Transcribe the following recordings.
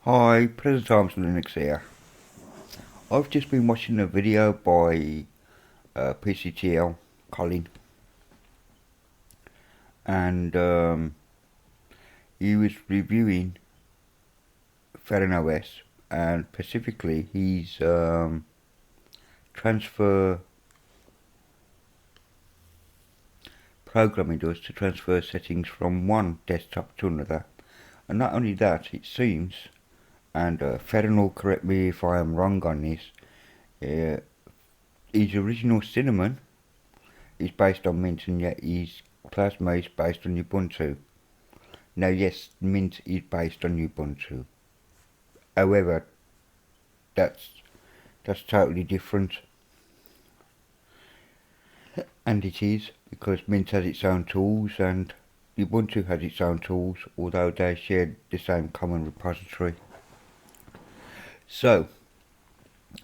Hi, President Times Linux here. I've just been watching a video by PCTL Colin, and he was reviewing FerenOS, and specifically his transfer program he does to transfer settings from one desktop to another. And not only that, it seems, and Feren will correct me if I am wrong on this, his original Cinnamon is based on Mint, and yet his Plasma is based on Ubuntu. Now yes, Mint is based on Ubuntu. However, that's totally different. And it is, because Mint has its own tools and Ubuntu has its own tools, although they share the same common repository. So,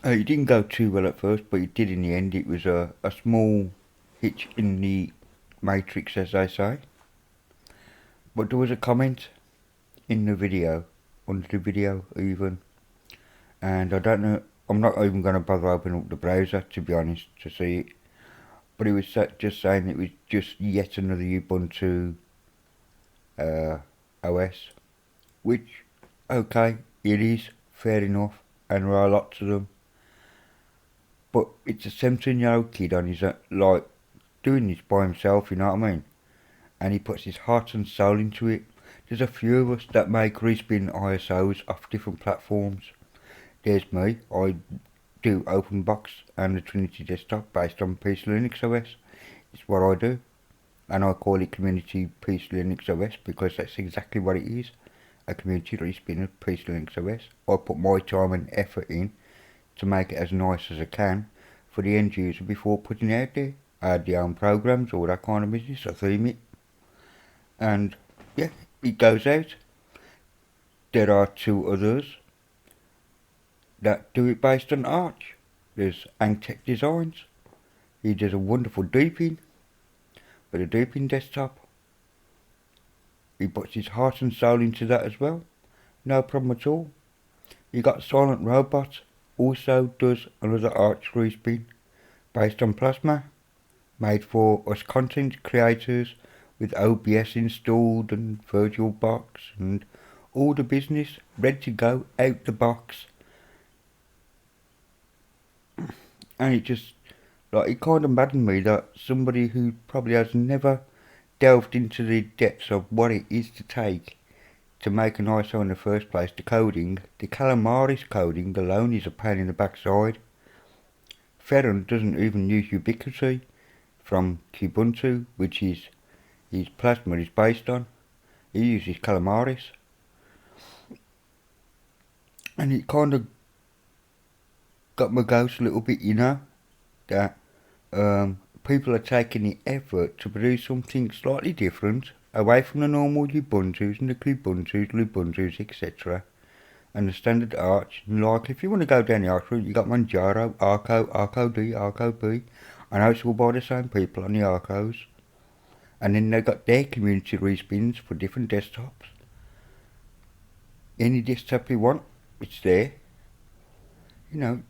it didn't go too well at first, but it did in the end. It was a small hitch in the matrix, as they say. But there was a comment in the video, under the video even, and I don't know, I'm not even going to bother opening up the browser, to be honest, to see it. But it was just saying it was just yet another Ubuntu OS, which, okay, it is, fair enough, and there are lots of them. But it's a 17-year-old kid on his like doing this by himself, you know what I mean? And he puts his heart and soul into it. There's a few of us that make respin ISOs off different platforms. There's me, I do OpenBox and the Trinity desktop based on PC Linux OS. It's what I do. And I call it Community PC Linux OS because that's exactly what it is. A community respin of PC Linux OS. I put my time and effort in to make it as nice as I can for the end user before putting it out there. I add the own programs, all that kind of business, I theme it. And yeah, it goes out. There are two others that do it based on Arch. There's Angtech Designs. He does a wonderful deepin with a deepin desktop. He puts his heart and soul into that as well. No problem at all. You got Silent Robot, also does another Arch respin based on Plasma, made for us content creators with OBS installed and VirtualBox and all the business ready to go out the box. And it just, like, it kind of maddened me that somebody who probably has never delved into the depths of what it is to take to make an ISO in the first place, the coding, the Calamaris coding alone is a pain in the backside. Feren doesn't even use Ubiquity from Kubuntu, which his Plasma is based on. He uses Calamaris. And it kind of got my goat a little bit, you know, that people are taking the effort to produce something slightly different, away from the normal Ubuntus and the Kubuntus, etc. and the standard Arch. And like, if you want to go down the Arch route, you got Manjaro, Arco, Arco-D, Arco-B. I know it's all by the same people on the Arcos. And then they've got their community respins for different desktops. Any desktop you want, it's there. You know,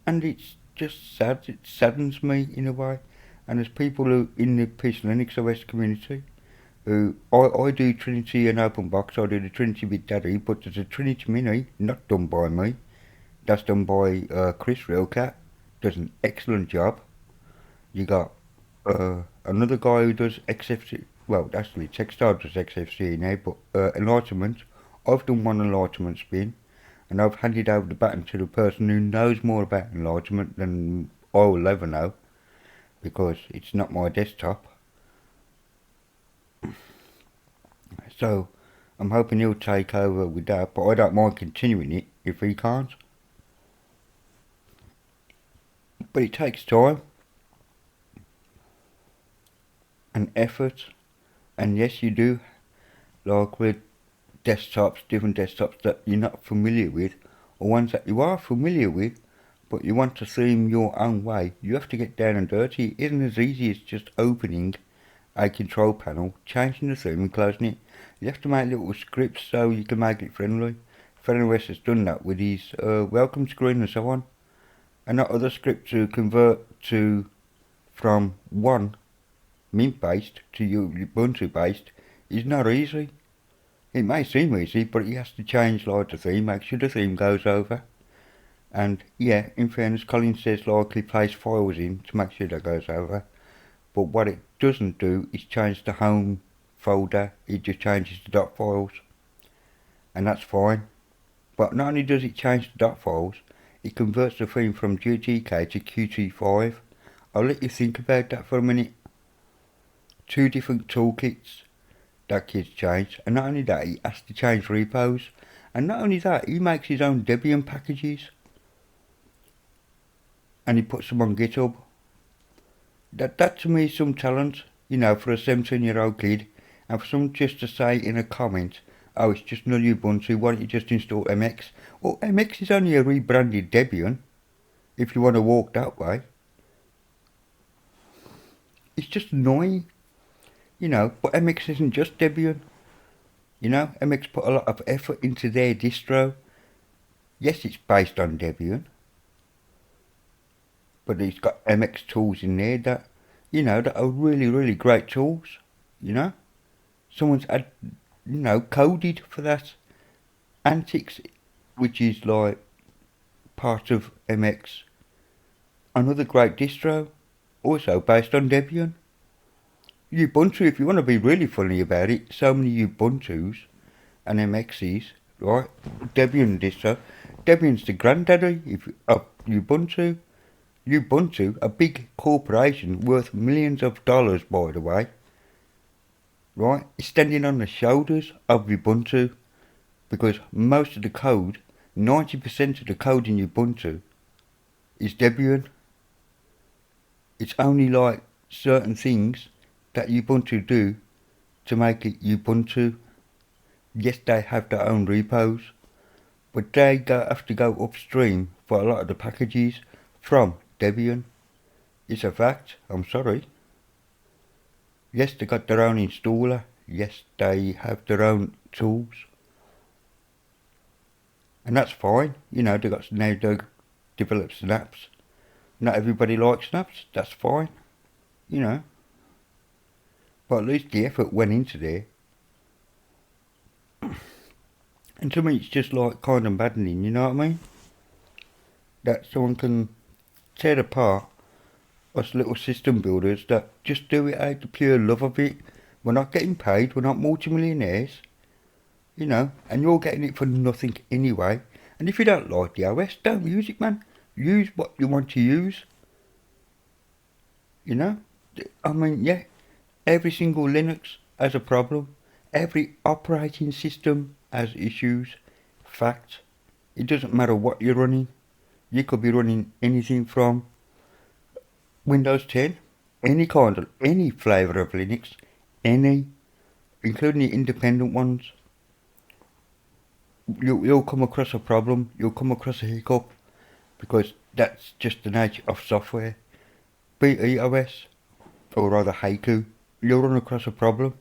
and it's just sad, it saddens me in a way. And there's people who in the PC Linux OS community who, I do Trinity and OpenBox, I do the Trinity with Daddy, but there's a Trinity Mini, not done by me, that's done by Chris Realcat, does an excellent job. You got another guy who does XFC, well actually Textile does XFC now, but Enlightenment, I've done one Enlightenment spin, and I've handed over the baton to the person who knows more about Enlightenment than I will ever know, because it's not my desktop. So I'm hoping he'll take over with that, but I don't mind continuing it if he can't. But it takes time and effort, and yes, you do, like with desktops, different desktops that you're not familiar with, or ones that you are familiar with, but you want to theme your own way. You have to get down and dirty. It isn't as easy as just opening a control panel, changing the theme and closing it. You have to make little scripts so you can make it friendly. FerenOS has done that with his welcome screen and so on. And that other script to convert to from one Mint based to Ubuntu based is not easy. It may seem easy, but he has to change like the theme, make sure the theme goes over. And yeah, in fairness, Colin says like he plays files in to make sure that goes over. But what it doesn't do is change the home folder, it just changes the dot files. And that's fine. But not only does it change the dot files, it converts the theme from GTK to Qt5. I'll let you think about that for a minute. 2 different toolkits that kid's changed, and not only that, he has to change repos, and not only that, he makes his own Debian packages, and he puts them on GitHub. That to me is some talent, you know, for a 17-year-old kid, and for someone just to say in a comment, oh, it's just another Ubuntu, why don't you just install MX? Well, MX is only a rebranded Debian, if you want to walk that way. It's just annoying. You know, but MX isn't just Debian. You know, MX put a lot of effort into their distro. Yes, it's based on Debian, but it's got MX tools in there that, you know, that are really, really great tools. You know, someone's had, you know, coded for that. Antics, which is like part of MX. Another great distro, also based on Debian. Ubuntu, if you want to be really funny about it, so many Ubuntus and MXs, right? Debian distro. Debian's the granddaddy of Ubuntu. Ubuntu, a big corporation worth millions of dollars, by the way, right? Is standing on the shoulders of Ubuntu because most of the code, 90% of the code in Ubuntu is Debian. It's only like certain things that Ubuntu do to make it Ubuntu. Yes, they have their own repos, but they have to go upstream for a lot of the packages from Debian. It's a fact, I'm sorry. Yes, they got their own installer. Yes, they have their own tools. And that's fine, you know, they develop snaps. Not everybody likes snaps, that's fine, you know. But at least the effort went into there. And to me it's just like kind of maddening, you know what I mean? That someone can tear apart us little system builders that just do it out of pure love of it. We're not getting paid, we're not multimillionaires, you know, and you're getting it for nothing anyway. And if you don't like the OS, don't use it, man. Use what you want to use. You know? I mean, yeah. Every single Linux has a problem. Every operating system has issues. Fact. It doesn't matter what you're running. You could be running anything from Windows 10, any flavour of Linux, including the independent ones. You'll come across a problem. You'll come across a hiccup because that's just the nature of software. PCTLC, or rather Haiku, you'll run across a problem.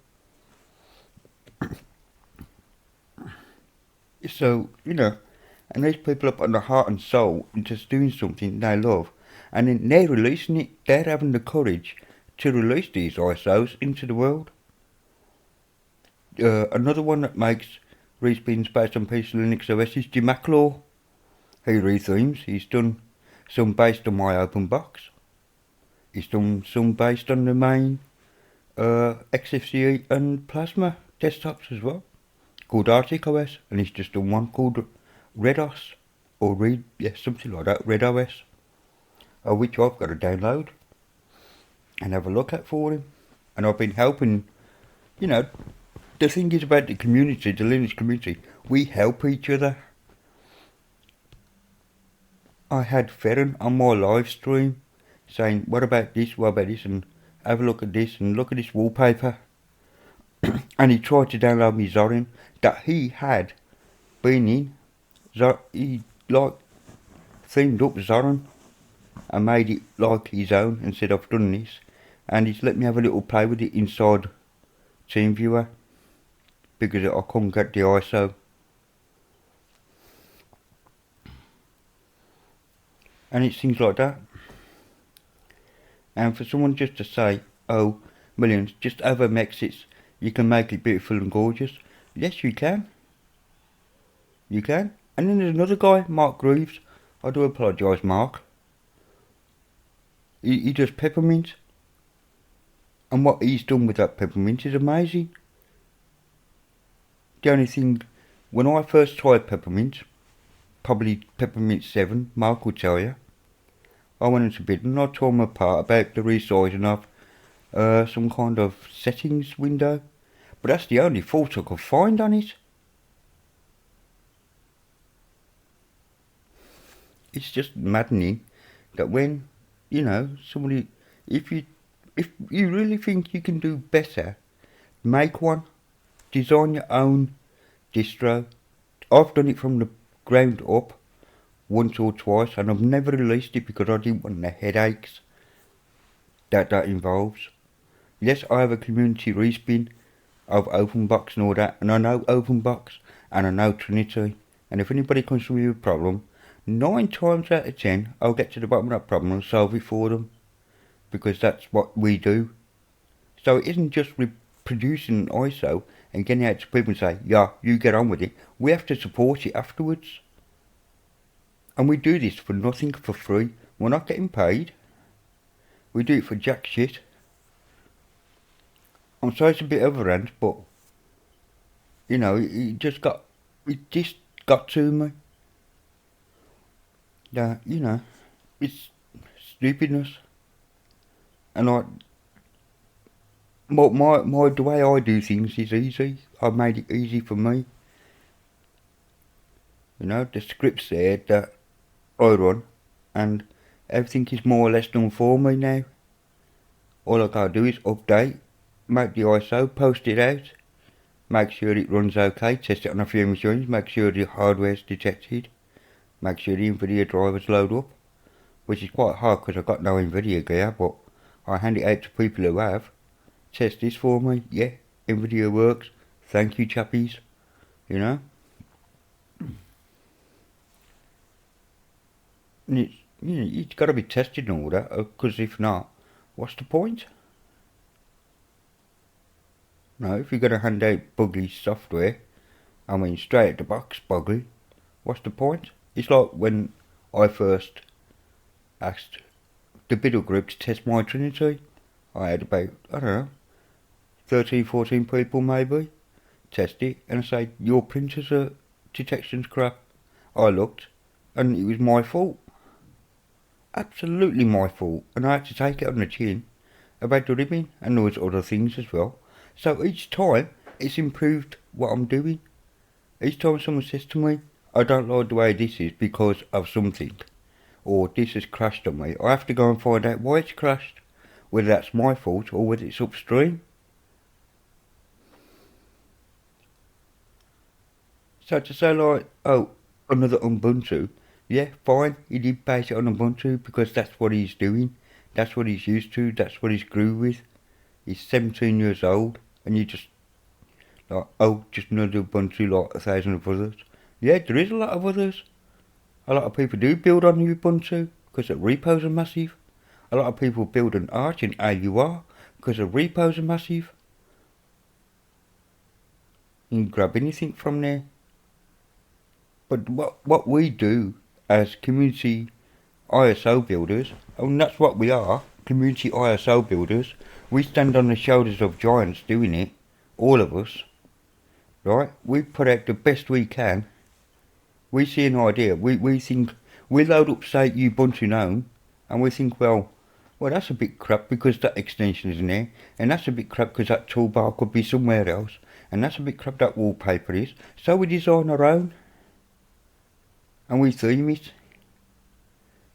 So, you know, and these people up on the heart and soul into doing something they love, and then they're releasing it, they're having the courage to release these ISOs into the world. Another one that makes respins based on PC Linux OS is Jimaclaw. He rethemes, he's done some based on my OpenBox. He's done some based on the main XFCE and Plasma desktops as well, called Arctic OS, and he's just done one called RedOS, or something like that, RedOS, which I've got to download and have a look at for him. And I've been helping, you know, the thing is about the community, the Linux community, we help each other. I had Feren on my live stream saying, what about this, and have a look at this, and look at this wallpaper. And he tried to download me Zorin that he had been in. He like themed up Zorin and made it like his own and said, I've done this. And he's let me have a little play with it inside TeamViewer because I couldn't get the ISO. And it's things like that. And for someone just to say, oh, millions, just over exits, you can make it beautiful and gorgeous. Yes, you can. You can. And then there's another guy, Mark Greaves. I do apologise, Mark. He does peppermint. And what he's done with that peppermint is amazing. The only thing, when I first tried peppermint, probably peppermint 7, Mark will tell you, I went into bed and I told him apart about the resizing of some kind of settings window. But that's the only fault I could find on it. It's just maddening that when, you know, somebody, if you really think you can do better, make one, design your own distro. I've done it from the ground up once or twice, and I've never released it because I didn't want the headaches that involves. Yes, I have a community respin of OpenBox and all that, and I know OpenBox and I know Trinity, and if anybody comes to me with a problem, 9 times out of 10 I'll get to the bottom of that problem and solve it for them, because that's what we do. So it isn't just producing ISO and getting out to people and say, yeah, you get on with it. We have to support it afterwards. And we do this for nothing, for free. We're not getting paid. We do it for jack shit. I'm sorry it's a bit of a rant, but, you know, it just got to me. That, you know, it's stupidness. And the way I do things is easy. I've made it easy for me. You know, the script's there that I run, and everything is more or less done for me now. All I gotta do is update, make the ISO, post it out, make sure it runs okay, test it on a few machines, make sure the hardware's detected, make sure the NVIDIA drivers load up, which is quite hard because I've got no NVIDIA gear, but I hand it out to people who have. Test this for me, yeah, NVIDIA works, thank you chappies, you know. And it's, you know, it's got to be tested and all that, because if not, what's the point? No, if you're going to hand out buggy software, I mean straight out the box buggy, what's the point? It's like when I first asked the Biddle group to test my Trinity. I had about, I don't know, 13, 14 people maybe test it, and I say, your printer's detection's crap. I looked, and it was my fault. Absolutely my fault, and I had to take it on the chin about the ribbing, and there was other things as well. So each time it's improved what I'm doing. Each time someone says to me, I don't like the way this is because of something, or this has crashed on me, I have to go and find out why it's crashed, whether that's my fault or whether it's upstream. So to say like, oh, another Ubuntu, yeah, fine, he did base it on Ubuntu because that's what he's doing, that's what he's used to, that's what he's grew with. He's 17 years old, and you just, like, oh, just another Ubuntu like 1,000 of others. Yeah, there is a lot of others. A lot of people do build on Ubuntu because the repos are massive. A lot of people build an Arch in AUR because the repos are massive. You can grab anything from there. But what we do as community ISO builders, and that's what we are, community ISO builders, we stand on the shoulders of giants doing it, all of us, right? We put out the best we can. We see an idea, we think, we load up say Ubuntu GNOME, and we think, well that's a bit crap because that extension isn't there, and that's a bit crap because that toolbar could be somewhere else, and that's a bit crap that wallpaper is, so we design our own. And we theme it,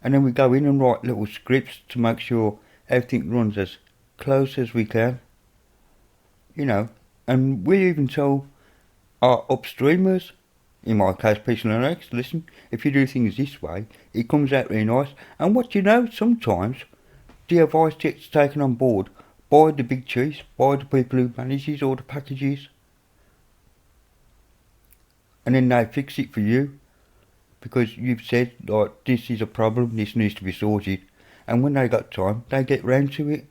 and then we go in and write little scripts to make sure everything runs as close as we can, you know. And we even tell our upstreamers, in my case PCTLC, listen, if you do things this way, it comes out really nice. And what you know, sometimes the advice gets taken on board by the big chiefs, by the people who manages all the packages, and then they fix it for you. because you've said, like, this is a problem, this needs to be sorted, and when they got time, they get round to it.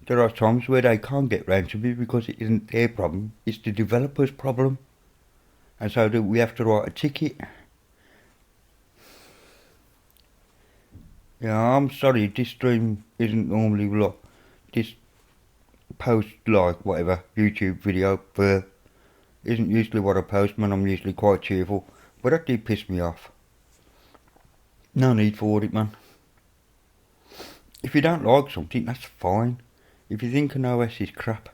There are times where they can't get round to it because it isn't their problem, it's the developer's problem, and so we have to write a ticket. Yeah, I'm sorry, this stream isn't normally like this post, like whatever YouTube video for isn't usually what I post, man. I'm usually quite cheerful, but that did piss me off. No need for it, man. If you don't like something, that's fine. If you think an OS is crap,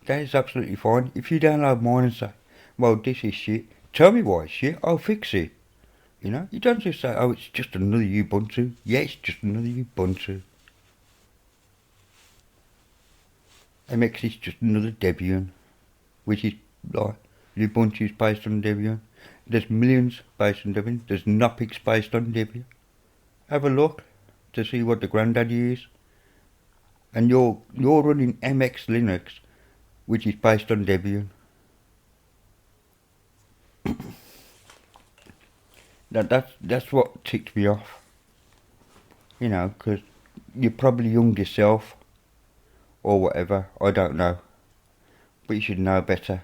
that is absolutely fine. If you download mine and say, well, this is shit, tell me why it's shit, I'll fix it. You know, you don't just say, oh, it's just another Ubuntu. Yeah, it's just another Ubuntu. MX is just another Debian, which is like Ubuntu is based on Debian. There's millions based on Debian. There's Knoppix based on Debian. Have a look to see what the granddaddy is. And you're running MX Linux, which is based on Debian. That's what ticked me off. You know, because you're probably young yourself, or whatever, I don't know. But you should know better,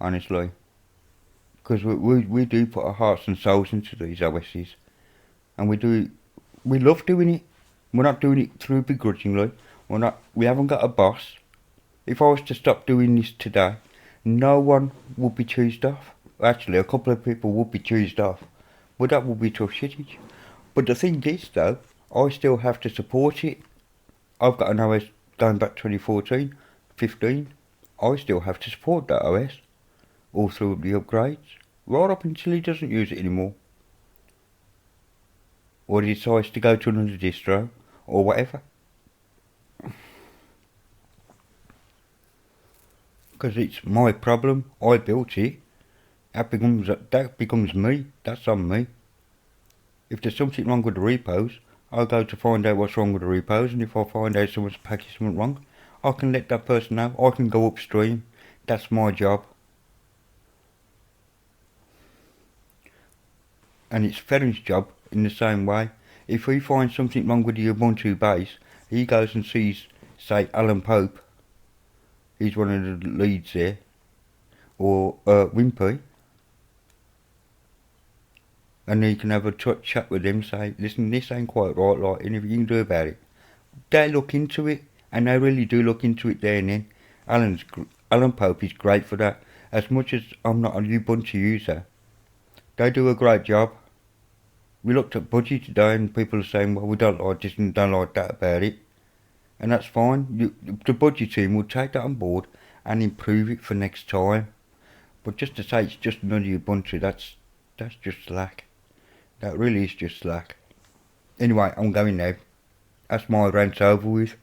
honestly. Because we do put our hearts and souls into these OSs. And we love doing it. We're not doing it through begrudgingly. We haven't got a boss. If I was to stop doing this today, no one would be cheesed off. Actually, a couple of people would be cheesed off. But that would be tough shittage. But the thing is, though, I still have to support it. I've got an OS going back 2014, 15. I still have to support that OS. All through the upgrades. Right up until he doesn't use it anymore. Or he decides to go to another distro. Or whatever. Because it's my problem. I built it. That becomes me. That's on me. If there's something wrong with the repos, I'll go to find out what's wrong with the repos, and if I find out someone's packaged something wrong, I can let that person know. I can go upstream. That's my job. And it's Feren's job in the same way. If he finds something wrong with the Ubuntu base, he goes and sees, say, Alan Pope. He's one of the leads there. Or Wimpy. And he can have a chat with them, say, listen, this ain't quite right, like, anything you can do about it. They look into it, and they really do look into it there and then. Alan Pope is great for that. As much as I'm not a Ubuntu user, they do a great job. We looked at Budgie today, and people are saying, well, we don't like this and don't like that about it. And that's fine. The Budgie team will take that on board and improve it for next time. But just to say it's just another Ubuntu, that's just slack. That really is just slack. Anyway, I'm going now. That's my rant over with.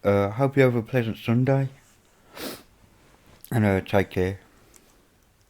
Hope you have a pleasant Sunday. And take care.